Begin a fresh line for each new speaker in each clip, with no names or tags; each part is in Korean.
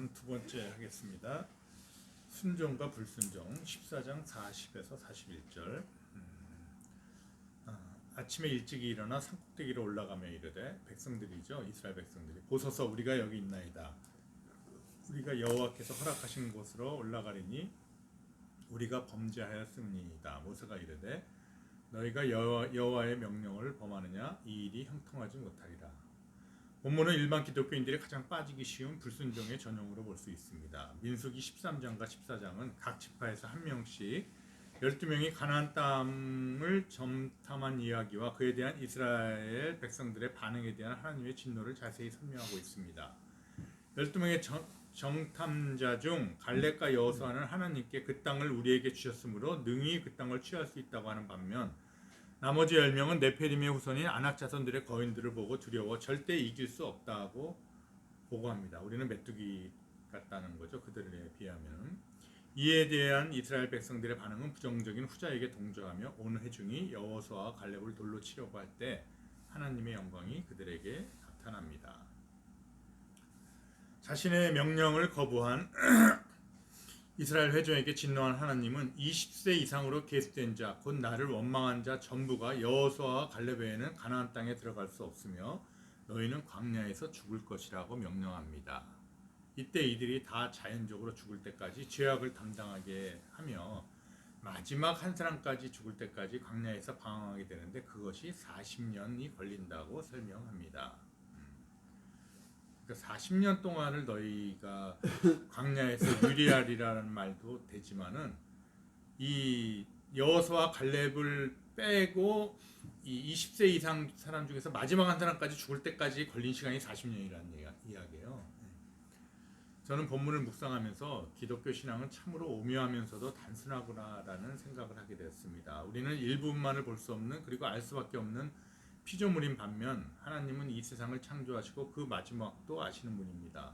오늘은 두 번째 하겠습니다. 순종과 불순종 14장 40에서 41절. 아침에 일찍 일어나 산꼭대기로 올라가며 이르되 백성들이죠, 이스라엘 백성들이 보소서 우리가 여기 있나이다. 우리가 여호와께서 허락하신 곳으로 올라가리니 우리가 범죄하였음니이다. 모세가 이르되 너희가 여호와의 명령을 범하느냐 이 일이 형통하지 못하리라. 본문은 일반 기독교인들이 가장 빠지기 쉬운 불순종의 전형으로 볼 수 있습니다. 민수기 13장과 14장은 각 지파에서 한 명씩 12명이 가나안 땅을 점탐한 이야기와 그에 대한 이스라엘 백성들의 반응에 대한 하나님의 진노를 자세히 설명하고 있습니다. 12명의 정탐자 중 갈렙과 여호수아는 하나님께 그 땅을 우리에게 주셨으므로 능히 그 땅을 취할 수 있다고 하는 반면 나머지 10명은 네페림의 후손인 아낙 자손들의 거인들을 보고 두려워 절대 이길 수 없다고 보고합니다. 우리는 메뚜기 같다는 거죠. 그들에 비하면. 이에 대한 이스라엘 백성들의 반응은 부정적인 후자에게 동조하며 온 회중이 여호수아와 갈렙을 돌로 치려고 할 때 하나님의 영광이 그들에게 나타납니다. 자신의 명령을 거부한 이스라엘 회중에게 진노한 하나님은 20세 이상으로 계수된 자, 곧 나를 원망한 자 전부가 여호수아와 갈렙 외에는 가나안 땅에 들어갈 수 없으며 너희는 광야에서 죽을 것이라고 명령합니다. 이때 이들이 다 자연적으로 죽을 때까지 죄악을 담당하게 하며 마지막 한 사람까지 죽을 때까지 광야에서 방황하게 되는데 그것이 40년이 걸린다고 설명합니다. 그러니까 40년 동안을 너희가 광야에서 유리하리라는 말도 되지만은 이 여호수아 갈렙을 빼고 이 20세 이상 사람 중에서 마지막 한 사람까지 죽을 때까지 걸린 시간이 40년이라는 이야기예요. 저는 본문을 묵상하면서 기독교 신앙은 참으로 오묘하면서도 단순하구나라는 생각을 하게 되었습니다. 우리는 일부분만을 볼 수 없는 그리고 알 수밖에 없는 피조물인 반면 하나님은 이 세상을 창조하시고 그 마지막도 아시는 분입니다.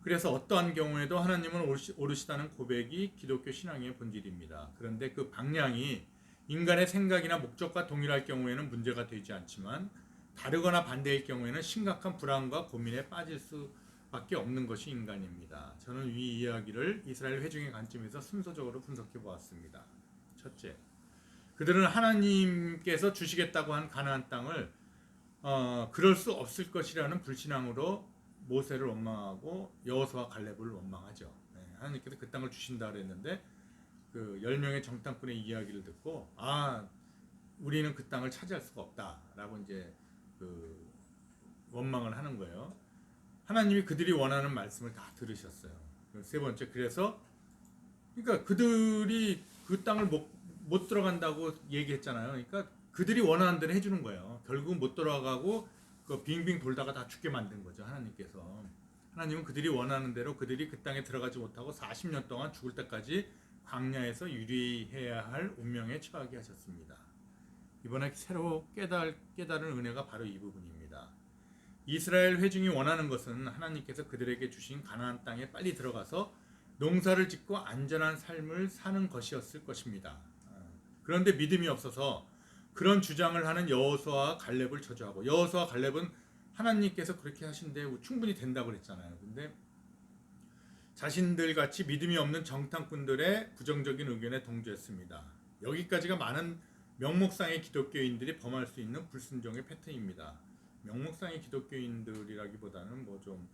그래서 어떠한 경우에도 하나님은 옳으시다는 고백이 기독교 신앙의 본질입니다. 그런데 그 방향이 인간의 생각이나 목적과 동일할 경우에는 문제가 되지 않지만 다르거나 반대일 경우에는 심각한 불안과 고민에 빠질 수밖에 없는 것이 인간입니다. 저는 이 이야기를 이스라엘 회중의 관점에서 순서적으로 분석해 보았습니다. 첫째, 그들은 하나님께서 주시겠다고 한 가나안 땅을 그럴 수 없을 것이라는 불신앙으로 모세를 원망하고 여호수아 갈렙을 원망하죠. 하나님께서 그 땅을 주신다 그랬는데 그 10명의 정탐꾼의 이야기를 듣고 우리는 그 땅을 차지할 수가 없다라고 이제 그 원망을 하는 거예요. 하나님이 그들이 원하는 말씀을 다 들으셨어요. 세 번째, 그래서 그러니까 그들이 그 땅을 못 들어간다고 얘기했잖아요. 그러니까 그들이 원하는 대로 해주는 거예요. 결국은 못 들어가고 그 빙빙 돌다가 다 죽게 만든 거죠. 하나님께서. 하나님은 그들이 원하는 대로 그들이 그 땅에 들어가지 못하고 40년 동안 죽을 때까지 광야에서 유리해야 할 운명에 처하게 하셨습니다. 이번에 새로 깨달은 은혜가 바로 이 부분입니다. 이스라엘 회중이 원하는 것은 하나님께서 그들에게 주신 가나안 땅에 빨리 들어가서 농사를 짓고 안전한 삶을 사는 것이었을 것입니다. 그런데 믿음이 없어서 그런 주장을 하는 여호수아와 갈렙을 저주하고, 여호수아와 갈렙은 하나님께서 그렇게 하신데 충분히 된다고 그랬잖아요. 근데 자신들 같이 믿음이 없는 정탐꾼들의 부정적인 의견에 동조했습니다. 여기까지가 많은 명목상의 기독교인들이 범할 수 있는 불순종의 패턴입니다. 명목상의 기독교인들이라기보다는 뭐 좀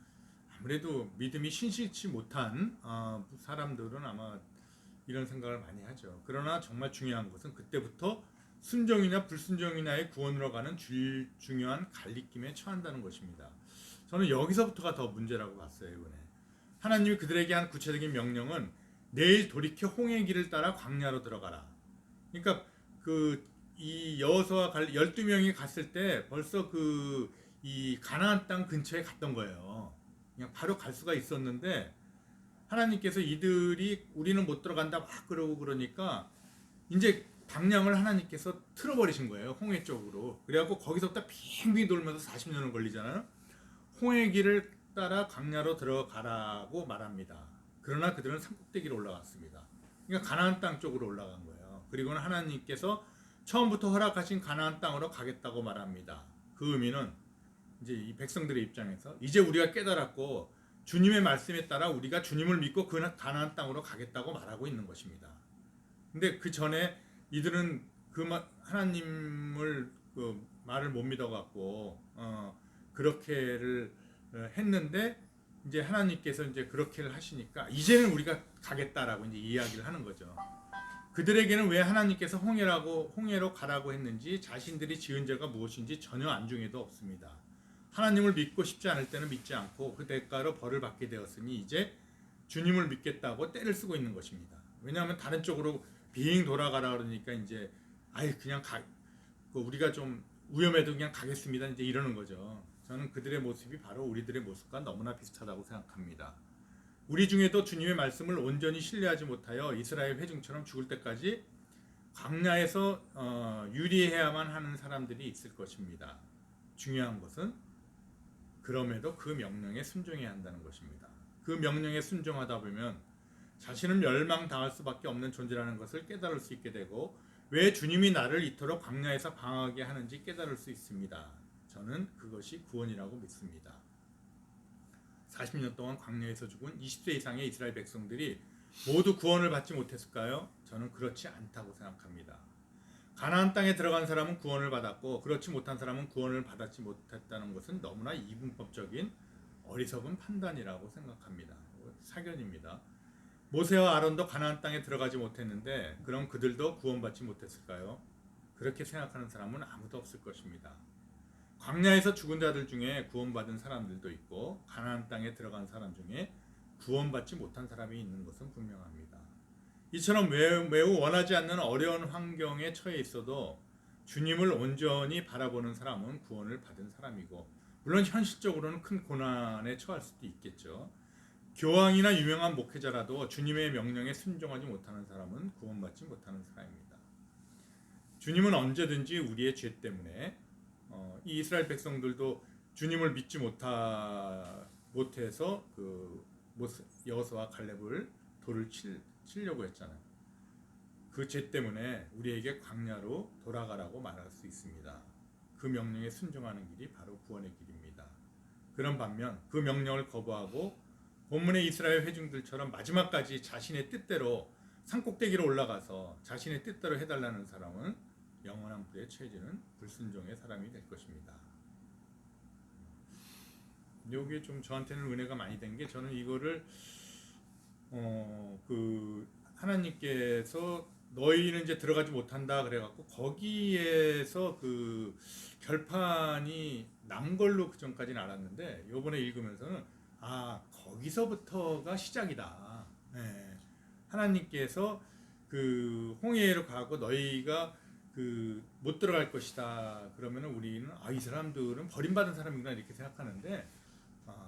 아무래도 믿음이 신실치 못한 사람들은 아마 이런 생각을 많이 하죠. 그러나 정말 중요한 것은 그때부터 순종이나 불순종이나의 구원으로 가는 중요한 갈림길에 처한다는 것입니다. 저는 여기서부터가 더 문제라고 봤어요. 이번에 하나님이 그들에게 한 구체적인 명령은 내일 돌이켜 홍해 길을 따라 광야로 들어가라. 그러니까 이 여호수아 12명이 갔을 때 벌써 이 가나안 땅 근처에 갔던 거예요. 그냥 바로 갈 수가 있었는데 하나님께서 이들이 우리는 못 들어간다 막 그러고 그러니까 이제 방향을 하나님께서 틀어버리신 거예요. 홍해 쪽으로. 그래갖고 거기서부터 빙빙 돌면서 40년을 걸리잖아요. 홍해 길을 따라 광야로 들어가라고 말합니다. 그러나 그들은 산꼭대기로 올라갔습니다. 그러니까 가나안 땅 쪽으로 올라간 거예요. 그리고는 하나님께서 처음부터 허락하신 가나안 땅으로 가겠다고 말합니다. 그 의미는 이제 이 백성들의 입장에서 이제 우리가 깨달았고 주님의 말씀에 따라 우리가 주님을 믿고 그 가나안 땅으로 가겠다고 말하고 있는 것입니다. 근데 그 전에 이들은 하나님을 그 말을 못 믿어갖고 그렇게를 했는데 이제 하나님께서 이제 그렇게를 하시니까 이제는 우리가 가겠다라고 이제 이야기를 하는 거죠. 그들에게는 왜 하나님께서 홍해로 가라고 했는지 자신들이 지은 죄가 무엇인지 전혀 안중에도 없습니다. 하나님을 믿고 싶지 않을 때는 믿지 않고 그 대가로 벌을 받게 되었으니 이제 주님을 믿겠다고 떼를 쓰고 있는 것입니다. 왜냐하면 다른 쪽으로 빙 돌아가라 그러니까 이제 그냥 우리가 좀 위험해도 그냥 가겠습니다. 이제 이러는 거죠. 저는 그들의 모습이 바로 우리들의 모습과 너무나 비슷하다고 생각합니다. 우리 중에도 주님의 말씀을 온전히 신뢰하지 못하여 이스라엘 회중처럼 죽을 때까지 광야에서 유리해야만 하는 사람들이 있을 것입니다. 중요한 것은 그럼에도 그 명령에 순종해야 한다는 것입니다. 그 명령에 순종하다 보면 자신은 멸망당할 수밖에 없는 존재라는 것을 깨달을 수 있게 되고 왜 주님이 나를 이토록 광야에서 방황하게 하는지 깨달을 수 있습니다. 저는 그것이 구원이라고 믿습니다. 40년 동안 광야에서 죽은 20세 이상의 이스라엘 백성들이 모두 구원을 받지 못했을까요? 저는 그렇지 않다고 생각합니다. 가나안 땅에 들어간 사람은 구원을 받았고 그렇지 못한 사람은 구원을 받지 못했다는 것은 너무나 이분법적인 어리석은 판단이라고 생각합니다. 사견입니다. 모세와 아론도 가나안 땅에 들어가지 못했는데 그럼 그들도 구원받지 못했을까요? 그렇게 생각하는 사람은 아무도 없을 것입니다. 광야에서 죽은 자들 중에 구원받은 사람들도 있고 가나안 땅에 들어간 사람 중에 구원받지 못한 사람이 있는 것은 분명합니다. 이처럼 매우 원하지 않는 어려운 환경에 처해 있어도 주님을 온전히 바라보는 사람은 구원을 받은 사람이고 물론 현실적으로는 큰 고난에 처할 수도 있겠죠. 교황이나 유명한 목회자라도 주님의 명령에 순종하지 못하는 사람은 구원받지 못하는 사람입니다. 주님은 언제든지 우리의 죄 때문에 이 이스라엘 백성들도 주님을 믿지 못해서 그 여호수아와 갈렙을 돌을 치려고 했잖아요. 그 죄 때문에 우리에게 광야로 돌아가라고 말할 수 있습니다. 그 명령에 순종하는 길이 바로 구원의 길입니다. 그런 반면 그 명령을 거부하고 본문의 이스라엘 회중들처럼 마지막까지 자신의 뜻대로 산꼭대기로 올라가서 자신의 뜻대로 해달라는 사람은 영원한 불에 처해지는 불순종의 사람이 될 것입니다. 여기에 좀 저한테는 은혜가 많이 된 게 저는 이거를 하나님께서 너희는 이제 들어가지 못한다 그래갖고 거기에서 그 결판이 난 걸로 그 전까지는 알았는데 요번에 읽으면서는 거기서부터가 시작이다. 네. 하나님께서 그 홍해로 가고 너희가 못 들어갈 것이다. 그러면은 우리는 이 사람들은 버림받은 사람이구나 이렇게 생각하는데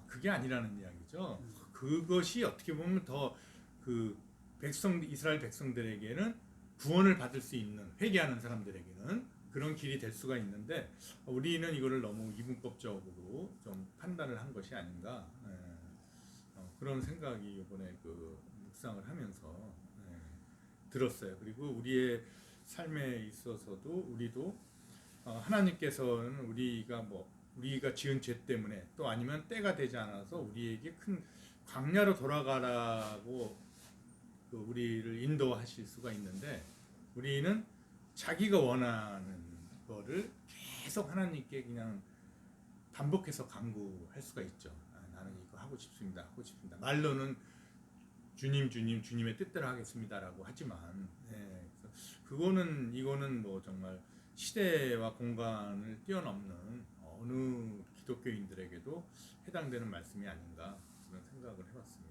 그게 아니라는 이야기죠. 그것이 어떻게 보면 더 그 이스라엘 백성들에게는 구원을 받을 수 있는 회개하는 사람들에게는 그런 길이 될 수가 있는데 우리는 이거를 너무 이분법적으로 좀 판단을 한 것이 아닌가 그런 생각이 이번에 묵상을 하면서 들었어요. 그리고 우리의 삶에 있어서도 우리도 하나님께서는 우리가 지은 죄 때문에 또 아니면 때가 되지 않아서 우리에게 큰 광야로 돌아가라고 우리를 인도하실 수가 있는데 우리는 자기가 원하는 거를 계속 하나님께 그냥 반복해서 간구할 수가 있죠. 나는 이거 하고 싶습니다. 말로는 주님의 뜻대로 하겠습니다라고 하지만 이거는 뭐 정말 시대와 공간을 뛰어넘는 어느 기독교인들에게도 해당되는 말씀이 아닌가 그런 생각을 해봤습니다.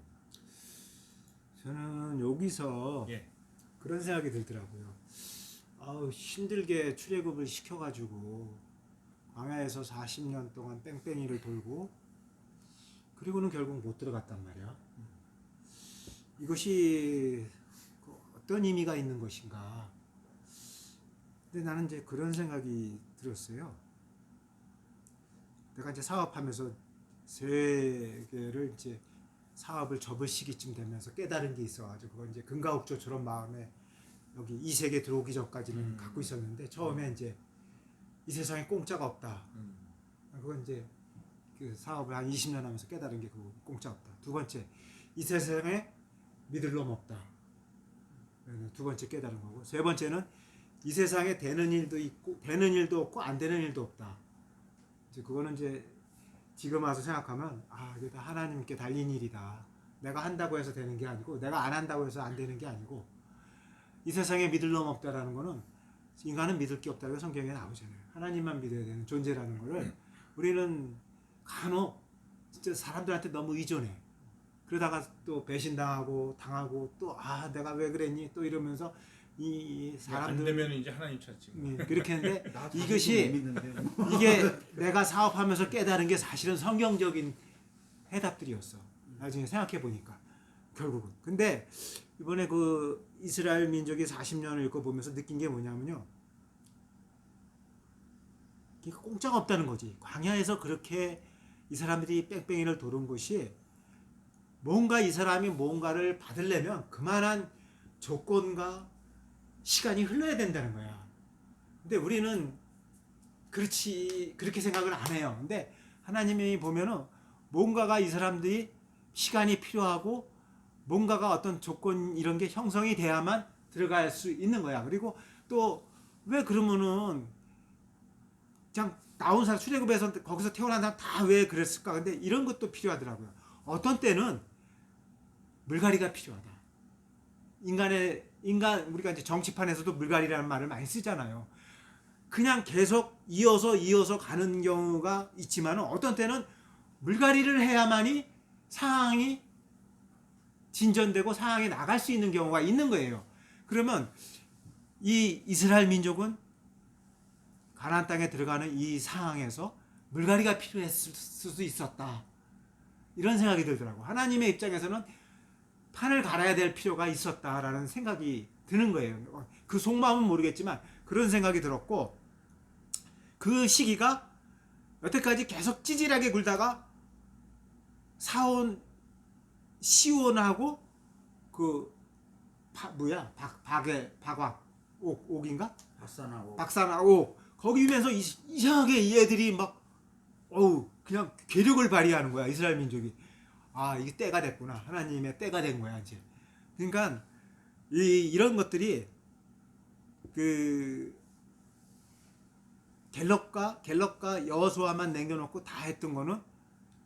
저는 여기서 그런 생각이 들더라고요. 힘들게 출애굽을 시켜가지고 광야에서 40년 동안 뺑뺑이를 돌고 그리고는 결국 못 들어갔단 말이야. 이것이 어떤 의미가 있는 것인가. 근데 나는 이제 그런 생각이 들었어요. 내가 이제 사업하면서 세계를 이제 사업을 접을 시기쯤 되면서 깨달은 게 있어가지고 그건 이제 금가옥조처럼 마음에 여기 이 세계 들어오기 전까지는 갖고 있었는데 처음에 이제 이 세상에 공짜가 없다. 그건 이제 그 사업을 한 20년 하면서 깨달은 게 그 공짜 없다. 두 번째, 이 세상에 믿을 놈 없다. 두 번째 깨달은 거고, 세 번째는 이 세상에 되는 일도 있고 되는 일도 없고 안 되는 일도 없다. 이제 그거는 이제 지금 와서 생각하면 이게 다 하나님께 달린 일이다. 내가 한다고 해서 되는 게 아니고 내가 안 한다고 해서 안 되는 게 아니고 이 세상에 믿을 놈 없다라는 거는 인간은 믿을 게 없다고 성경에 나오잖아요. 하나님만 믿어야 되는 존재라는 거를 우리는 간혹 진짜 사람들한테 너무 의존해. 그러다가 또 배신당하고 당하고 또 내가 왜 그랬니 또 이러면서 이 사람들
안 되면 이제 하나님 찾지.
그렇게 했는데
나
이것이 이게 내가 사업하면서 깨달은 게 사실은 성경적인 해답들이었어. 나중에 생각해 보니까 결국은. 근데 이번에 그 이스라엘 민족이 40년을 읽어보면서 느낀 게 뭐냐면요. 공짜가 없다는 거지. 광야에서 그렇게 이 사람들이 뺑뺑이를 도는 것이 뭔가 이 사람이 뭔가를 받으려면 그만한 조건과 시간이 흘러야 된다는 거야. 근데 우리는 그렇게 생각을 안 해요. 근데 하나님이 보면은 뭔가가 이 사람들이 시간이 필요하고 뭔가가 어떤 조건 이런 게 형성이 돼야만 들어갈 수 있는 거야. 그리고 또 왜 그러면은 그냥 나온 사람 출애굽에서 거기서 태어난 사람 다 왜 그랬을까? 근데 이런 것도 필요하더라고요. 어떤 때는 물갈이가 필요하다. 우리가 이제 정치판에서도 물갈이라는 말을 많이 쓰잖아요. 그냥 계속 이어서 가는 경우가 있지만 어떤 때는 물갈이를 해야만이 상황이 진전되고 상황이 나갈 수 있는 경우가 있는 거예요. 그러면 이 이스라엘 민족은 가나안 땅에 들어가는 이 상황에서 물갈이가 필요했을 수도 있었다. 이런 생각이 들더라고. 하나님의 입장에서는 판을 갈아야 될 필요가 있었다라는 생각이 드는 거예요. 그 속마음은 모르겠지만 그런 생각이 들었고, 그 시기가 여태까지 계속 찌질하게 굴다가 사온 시온하고 그 옥인가? 박사나 옥 거기 위에서 이상하게 이 애들이 막 그냥 괴력을 발휘하는 거야. 이스라엘 민족이. 이게 때가 됐구나. 하나님의 때가 된 거야 이제. 그러니까 이런 것들이 그 갤럽과 여호수아만 남겨놓고 다 했던 거는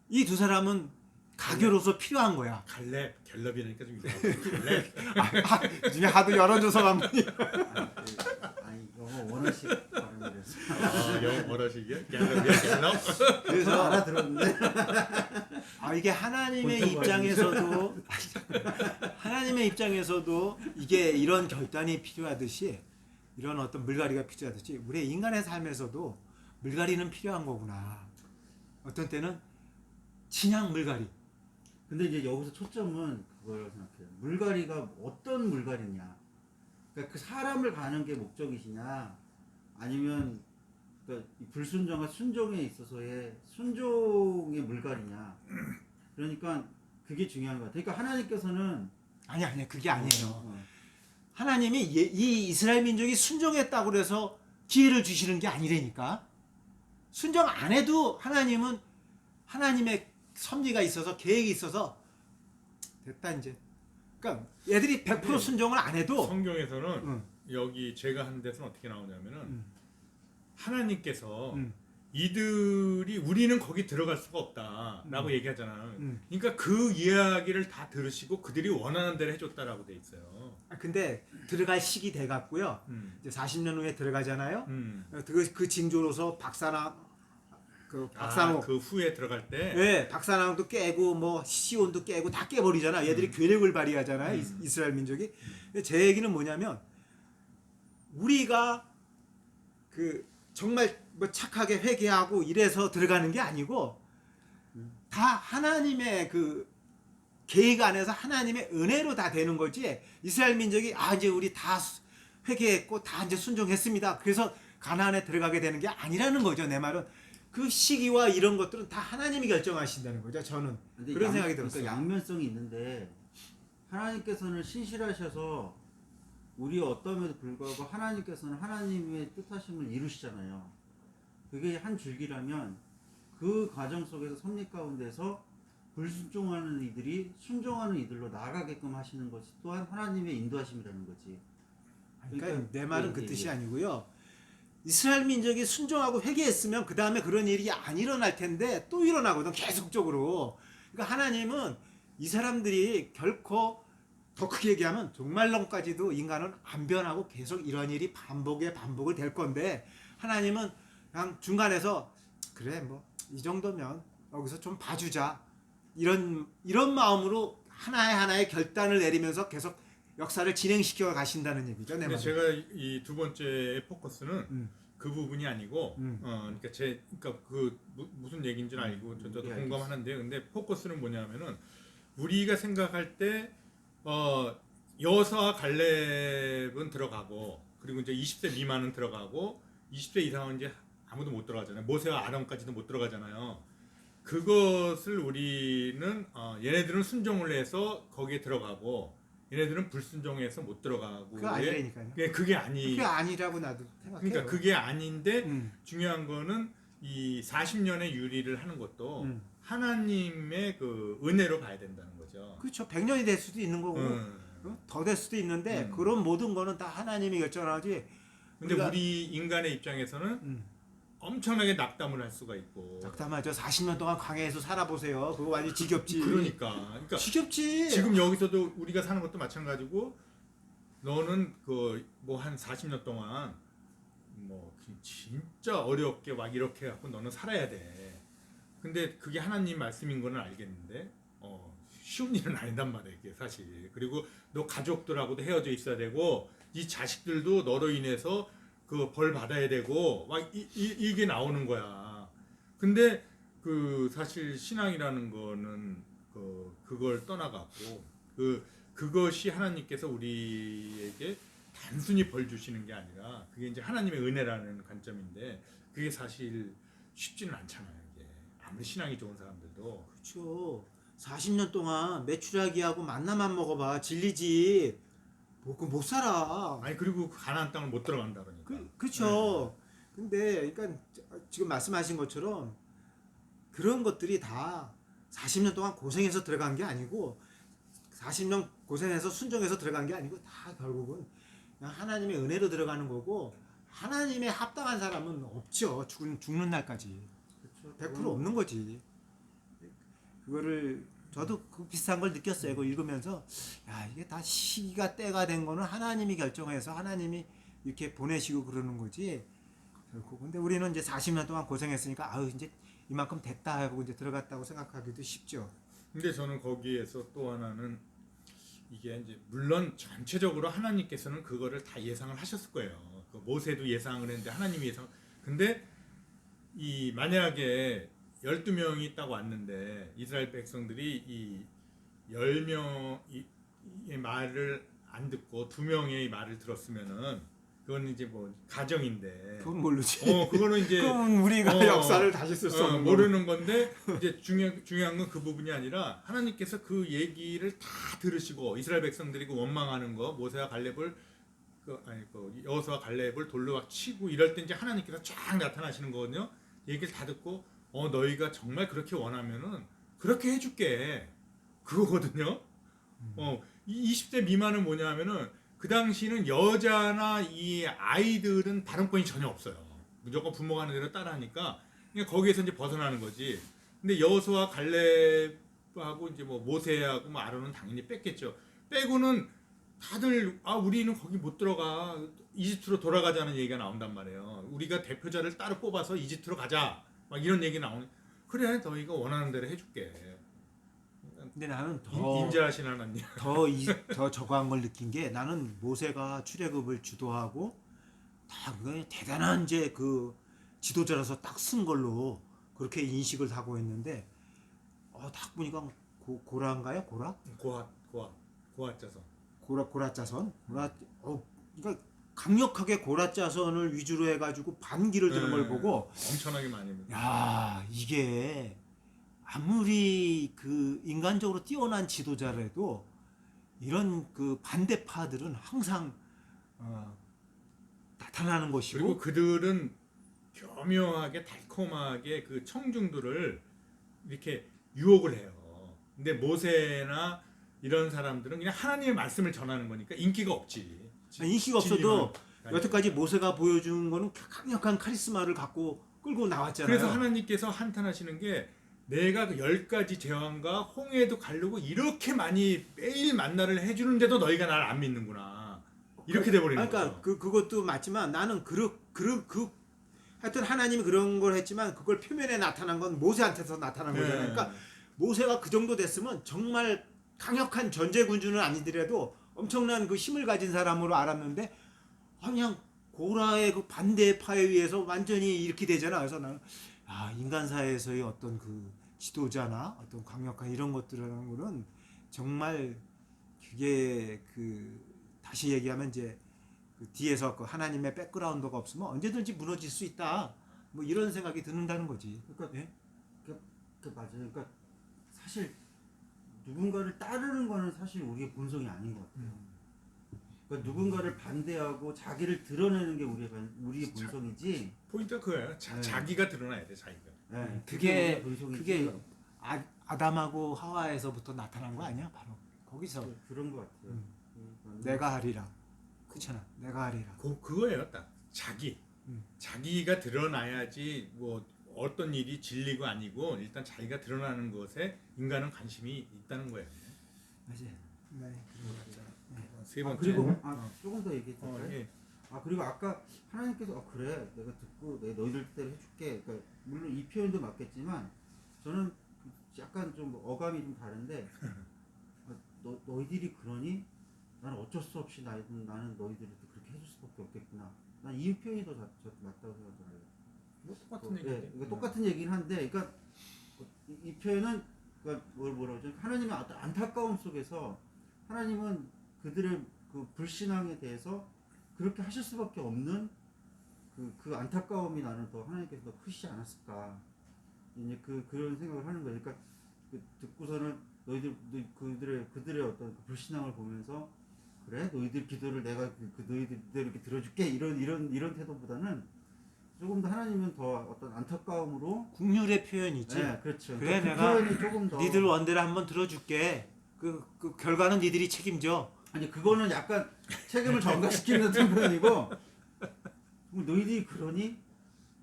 이 두 사람은 가교로서 필요한 거야.
갤럽이니까 좀 이상하다. 갤럽.
중에 하도 여론조사만 보니.
아니 영어 원어식 발음이라서.
영어 원어식이야? 갤럽?
그래서 알아들었는데.
이게 하나님의 입장에서도 이게 이런 결단이 필요하듯이 이런 어떤 물갈이가 필요하듯이 우리 인간의 삶에서도 물갈이는 필요한 거구나. 어떤 때는 진양 물갈이.
근데 이제 여기서 초점은 그걸 생각해요. 물갈이가 어떤 물갈이냐. 그러니까 그 사람을 가는 게 목적이시냐, 아니면 그러니까 이 불순종과 순종에 있어서의 순종의 물갈이냐. 그러니까 그게 중요한 것 같아요. 그러니까 하나님께서는
아니야 그게 아니에요. 하나님이 이 이스라엘 민족이 순종했다고 그래서 기회를 주시는 게 아니라니까. 순종 안 해도 하나님은 하나님의 섭리가 있어서 계획이 있어서 됐다 이제. 그러니까 얘들이 100% 순종을 안 해도
성경에서는 여기 제가 한 데서는 어떻게 나오냐면은 하나님께서 이들이 우리는 거기 들어갈 수가 없다라고 얘기하잖아요. 그러니까 그 이야기를 다 들으시고 그들이 원하는 대로 해줬다라고 돼 있어요.
근데 들어갈 시기 돼 갔고요. 이제 40년 후에 들어가잖아요. 그 징조로서 박사나
그 후에 들어갈 때
네, 박사나도 깨고 뭐 시온도 깨고 다 깨버리잖아. 얘들이 괴력을 발휘하잖아요. 이스라엘 민족이. 근데 제 얘기는 뭐냐면 우리가 그 정말 뭐 착하게 회개하고 이래서 들어가는 게 아니고 다 하나님의 그 계획 안에서 하나님의 은혜로 다 되는 거지. 이스라엘 민족이 이제 우리 다 회개했고 다 이제 순종했습니다. 그래서 가나안에 들어가게 되는 게 아니라는 거죠. 내 말은 그 시기와 이런 것들은 다 하나님이 결정하신다는 거죠. 저는 그런 생각이 들었어요.
그러니까 양면성이 있는데 하나님께서는 신실하셔서 우리 어떠함에도 불구하고 하나님께서는 하나님의 뜻하심을 이루시잖아요. 그게 한 줄기라면 그 과정 속에서 섭리 가운데서 불순종하는 이들이 순종하는 이들로 나아가게끔 하시는 것이 또한 하나님의 인도하심이라는 거지.
그러니까 내 말은
예,
그
예,
뜻이
예.
아니고요. 이스라엘 민족이 순종하고 회개했으면 그 다음에 그런 일이 안 일어날 텐데 또 일어나거든 계속적으로. 그러니까 하나님은 이 사람들이 결코 더 크게 얘기하면 종말론까지도 인간은 안 변하고 계속 이런 일이 반복을 될 건데 하나님은 그냥 중간에서 그래 뭐 이 정도면 여기서 좀 봐주자 이런 마음으로 하나의 결단을 내리면서 계속 역사를 진행시켜 가신다는 얘기죠. 내
근데
말은.
제가 이 두 번째 포커스는
음.
그 부분이 아니고, 그러니까 그러니까 그 무슨 얘기인지 는 알고 저도
예,
공감하는데, 근데 포커스는 뭐냐면은 우리가 생각할 때 여호수아와 갈렙은 들어가고, 그리고 이제 20세 미만은 들어가고, 20세 이상은 이제 아무도 못 들어가잖아요. 모세와 아론까지도 못 들어가잖아요. 그것을 우리는 얘네들은 순종을 해서 거기에 들어가고, 얘네들은 불순종해서 못 들어가고.
그거 아니라니까요.
그게 아니.
그게 아니라고 나도 생각해요.
그러니까 그게 아닌데
음.
중요한 거는 이 40년의 유리를 하는 것도 하나님의 그 은혜로 봐야 된다는 거죠.
그렇죠. 100년이 될 수도 있는 거고 더 될 수도 있는데 그런 모든 거는 다 하나님이 결정하지.
근데 우리 인간의 입장에서는 엄청나게 낙담을 할 수가 있고.
낙담하죠. 40년 동안 광야에서 살아보세요. 그거 완전 지겹지.
그러니까
지겹지.
지금 여기서도 우리가 사는 것도 마찬가지고, 너는 그 뭐 한 40년 동안 뭐 진짜 어렵게 막 이렇게 갖고 너는 살아야 돼. 근데 그게 하나님 말씀인 거는 알겠는데 쉬운 일은 아니단 말이야 이게 사실. 그리고 너 가족들하고도 헤어져 있어야 되고, 이 자식들도 너로 인해서 그 벌 받아야 되고 막 이게 나오는 거야. 근데 그 사실 신앙이라는 거는 그걸 떠나갖고 그것이 하나님께서 우리에게 단순히 벌 주시는 게 아니라 그게 이제 하나님의 은혜라는 관점인데, 그게 사실 쉽지는 않잖아요. 이게 아무리 신앙이 좋은 사람들도.
그렇죠. 40년 동안 메추라기하고 만나만 먹어봐. 질리지. 못 살아.
아니 그리고 가나안 땅을 못 들어간다 그러니까.
그렇죠. 근데 그러니까 지금 말씀하신 것처럼 그런 것들이 다 40년 동안 고생해서 들어간 게 아니고 40년 고생해서 순종해서 들어간 게 아니고 다 결국은 그냥 하나님의 은혜로 들어가는 거고, 하나님의 합당한 사람은 없죠. 죽는 날까지.
그렇죠.
100% 없는 거지. 그거를 저도 그 비슷한 걸 느꼈어요. 그거 읽으면서 야, 이게 다 시기가 때가 된 거는 하나님이 결정해서 하나님이 이렇게 보내시고 그러는 거지. 결국 근데 우리는 이제 40년 동안 고생했으니까 아유 이제 이만큼 됐다 하고 이제 들어갔다고 생각하기도 쉽죠.
근데 저는 거기에서 또 하나는 이게 이제 물론 전체적으로 하나님께서는 그거를 다 예상을 하셨을 거예요. 그 모세도 예상을 했는데 하나님이 예상. 근데 이 만약에 12명이 딱 왔는데 이스라엘 백성들이 이 10명의 말을 안 듣고 2명의 말을 들었으면은 그건 이제 뭐 가정인데.
그건 모르지.
그거는 이제
그건 우리가 역사를 다시 쓸 수 없는
모르는 건데, 이제 중요한 건 그 부분이 아니라 하나님께서 그 얘기를 다 들으시고 이스라엘 백성들이 그 원망하는 거, 모세와 갈렙을 여호수아와 갈렙을 돌로 막 치고 이럴 때 이제 하나님께서 쫙 나타나시는 거거든요. 얘기를 다 듣고 너희가 정말 그렇게 원하면은 그렇게 해줄게, 그거거든요. 이 20대 미만은 뭐냐면은 그 당시는 여자나 이 아이들은 발언권이 전혀 없어요. 무조건 부모가 하는 대로 따라하니까 그냥 거기에서 이제 벗어나는 거지. 근데 여호수아 갈렙하고 이제 뭐 모세하고 뭐 아론은 당연히 뺐겠죠. 빼고는 다들 우리는 거기 못 들어가, 이집트로 돌아가자는 얘기가 나온단 말이에요. 우리가 대표자를 따로 뽑아서 이집트로 가자 막 이런 얘기 나오는. 그래 너희가 원하는 대로 해줄게.
근데 나는 더
인자하신 하나님.
더 저거한 걸 느낀 게, 나는 모세가 출애굽을 주도하고 다 그거 대단한 이제 그 지도자라서 딱 쓴 걸로 그렇게 인식을 하고 있는데 딱 보니까 고라인가요?
고아자선.
고라자선. 그러니까 강력하게 고라자선을 위주로 해가지고 반기를 드는 걸 보고
엄청나게 많이.
야, 이게 아무리 그 인간적으로 뛰어난 지도자라도 이런 그 반대파들은 항상 나타나는 것이고,
그리고 그들은 교묘하게 달콤하게 그 청중들을 이렇게 유혹을 해요. 근데 모세나 이런 사람들은 그냥 하나님의 말씀을 전하는 거니까 인기가 없지.
인기가 없어도
진리만
여태까지 모세가 보여준 거는 강력한 카리스마를 갖고 끌고 나왔잖아요.
그래서 하나님께서 한탄하시는 게 내가 그 10가지 제왕과 홍해도 가르고 이렇게 많이 매일 만나를 해주는데도 너희가 나를 안 믿는구나. 이렇게 돼버리는
그러니까
거죠.
그것도 맞지만 나는 하여튼 하나님이 그런 걸 했지만 그걸 표면에 나타난 건 모세한테서 나타난 거잖아요. 그러니까 모세가 그 정도 됐으면 정말 강력한 전제군주는 아니더라도 엄청난 그 힘을 가진 사람으로 알았는데 그냥 고라의 그 반대파에 의해서 완전히 이렇게 되잖아. 그래서 나는 인간 사회에서의 어떤 그 지도자나 어떤 강력한 이런 것들이라는 거는 정말 그게 그 다시 얘기하면 이제 그 뒤에서 그 하나님의 백그라운드가 없으면 언제든지 무너질 수 있다. 뭐 이런 생각이 드는다는 거지.
그러니까
예?
그 맞아요. 그러니까 사실 누군가를 따르는 거는 사실 우리의 본성이 아닌 것 같아요. 그러니까 누군가를 반대하고 자기를 드러내는 게 우리의 본성이지.
포인트가 그거예요.
네.
자기가 드러나야 돼, 자기가.
네,
그게
우리의 본성이지.
그게 아담하고 하와에서부터 나타난 거 아니야? 바로 거기서
그런 것 같아요.
내가 하리라. 그렇잖아. 내가 하리라.
그거예요, 딱. 자기. 자기가 드러나야지 뭐 어떤 일이 진리가 아니고 일단 자기가 드러나는 것에 인간은 관심이 있다는 거예요.
맞아요. 네. 그런 거 같잖아.
세 번째.
그리고 조금 더 얘기해 줄까요?
예.
그리고 아까 하나님께서 그래 내가 듣고 내가 너희들 뜻대로 해줄게. 그러니까 물론 이 표현도 맞겠지만 저는 약간 좀 어감이 좀 다른데 너희들이 그러니 나는 어쩔 수 없이 나는 너희들을 그렇게 해줄 수밖에 없겠구나. 난 이 표현이 더 맞다고 생각해요.
뭐 똑같은 얘기.
그러니까 똑같은 얘기긴 한데, 그러니까 이 표현은 그러니까 뭐라고 하죠? 하나님의 어떤 안타까움 속에서 하나님은 그들의 그 불신앙에 대해서 그렇게 하실 수밖에 없는 그 안타까움이 나는 더 하나님께서 더 크시지 않았을까. 이제 그런 생각을 하는 거예요. 그러니까 듣고서는 그들의 어떤 그 불신앙을 보면서 그래 너희들 기도를 내가 너희들 이렇게 들어줄게 이런 태도보다는 조금 더 하나님은 더 어떤 안타까움으로
국률의 표현이지.
네, 그렇죠.
그래
그
내가
표현이 조금 더
니들 원대로 한번 들어줄게. 그 결과는 니들이 책임져.
아니 그거는 약간 책임을 전가시키는 듯한 표현이고 그럼 너희들이 그러니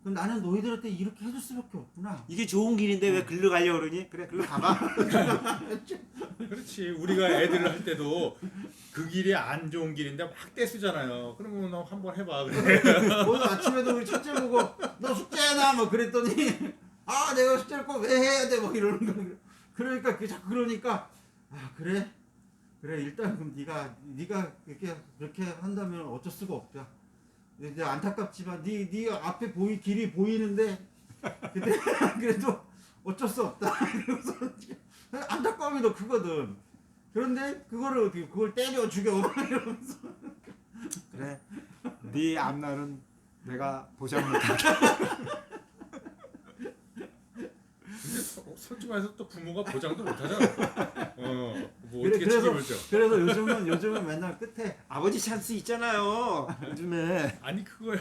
그럼 나는 너희들한테 이렇게 해줄 수밖에 없구나.
이게 좋은 길인데 왜 글로 가려고 그러니? 그래 글로 가봐.
그렇지. 우리가 애들을 할 때도 그 길이 안 좋은 길인데 막 떼쓰잖아요. 그러면 너 한번 해봐. 그래.
오늘 아침에도 우리 첫째 보고 너 숙제해놔 뭐 그랬더니 내가 숙제를 꼭 왜 해야 돼 뭐 이러는 거. 그러니까 자꾸 그러니까 그래 일단 그럼 네가 그렇게 한다면 어쩔 수가 없다. 이제 안타깝지만 네 앞에 길이 보이는데 근데 그래도 어쩔 수 없다. 이러면서 안타까움이 더 크거든. 그런데 그걸 때려 죽여 이러면서
그래. 네 앞날은 내가 보장 못한다.
근데 솔직히 말해서 또 부모가 보장도 못하잖아. 뭐 어떻게
그래서
책임을 져?
그래서 요즘은 맨날 끝에
아버지 찬스 있잖아요. 요즘에.
아니 그거야.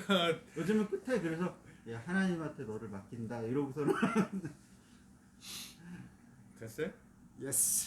요즘은 끝에 그래서 하나님한테 너를 맡긴다 이러고서는
됐어요?
예스.